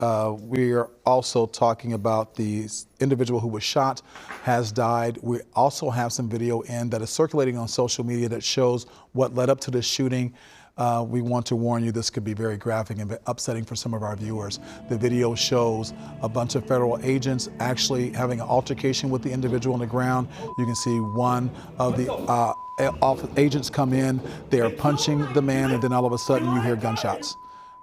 We are also talking about the individual who was shot has died. We also have some video that is circulating on social media that shows what led up to this shooting. We want to warn you, this could be very graphic and upsetting for some of our viewers. The video shows a bunch of federal agents actually having an altercation with the individual on the ground. You can see one of the agents come in, they are punching the man, and then all of a sudden you hear gunshots.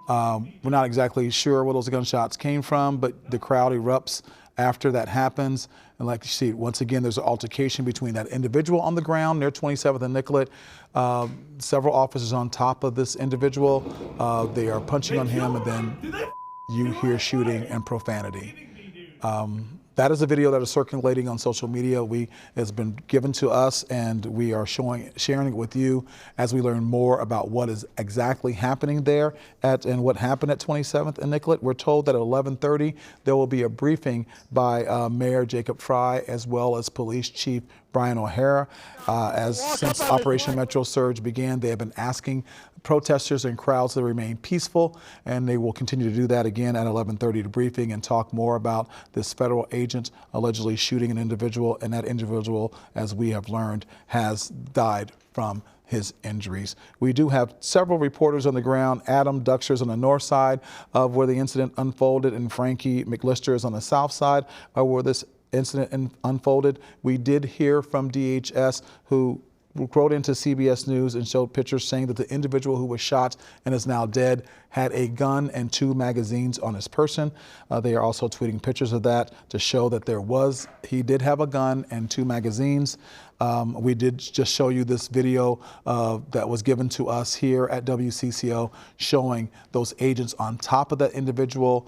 We're not exactly sure where those gunshots came from, but the crowd erupts after that happens. And like you see, once again, there's an altercation between that individual on the ground near 27th and Nicollet. Several officers on top of this individual. They are punching on him, and then you hear shooting and profanity. That is a video that is circulating on social media. It's been given to us, and we are sharing it with you as we learn more about what is exactly happening there and what happened at 27th and Nicollet. We're told that at 11:30 there will be a briefing by Mayor Jacob Fry as well as Police Chief Brian O'Hara. Since Operation Metro Surge began, they have been asking protesters and crowds to remain peaceful, and they will continue to do that again at 11:30 to briefing and talk more about this federal agent allegedly shooting an individual, and that individual, as we have learned, has died from his injuries. We do have several reporters on the ground. Adam Duxer is on the north side of where the incident unfolded, and Frankie McLister is on the south side of where this incident unfolded. We did hear from DHS, who wrote into CBS News and showed pictures saying that the individual who was shot and is now dead had a gun and 2 magazines on his person. They are also tweeting pictures of that to show that he did have a gun and 2 magazines. We did just show you this video that was given to us here at WCCO showing those agents on top of that individual.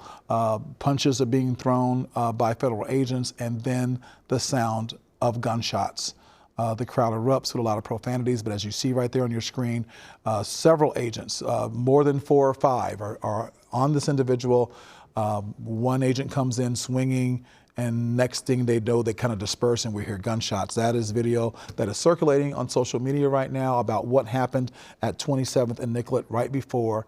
Punches are being thrown by federal agents, and then the sound of gunshots. The crowd erupts with a lot of profanities, but as you see right there on your screen, several agents, more than 4 or 5, are on this individual. One agent comes in swinging, and next thing they know, they kind of disperse and we hear gunshots. That is video that is circulating on social media right now about what happened at 27th and Nicollet right before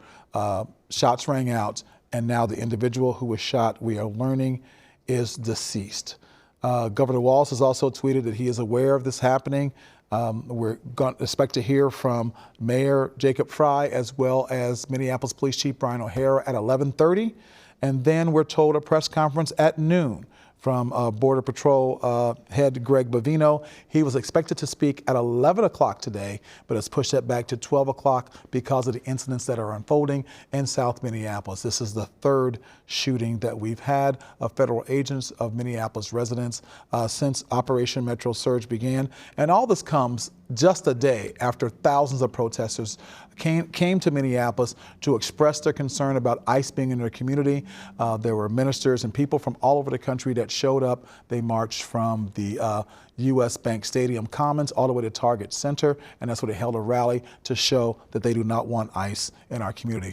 shots rang out, and now the individual who was shot, we are learning, is deceased. Governor Walz has also tweeted that he is aware of this happening. We're going to expect to hear from Mayor Jacob Fry as well as Minneapolis Police Chief Brian O'Hara at 11:30. And then we're told a press conference at noon from Border Patrol head Greg Bavino. He was expected to speak at 11 o'clock today, but has pushed that back to 12 o'clock because of the incidents that are unfolding in South Minneapolis. This is the 3rd shooting that we've had of federal agents of Minneapolis residents since Operation Metro Surge began. And all this comes just a day after thousands of protesters came to Minneapolis to express their concern about ICE being in their community. There were ministers and people from all over the country that showed up. They marched from the U.S. Bank Stadium Commons all the way to Target Center, and that's where they held a rally to show that they do not want ICE in our community.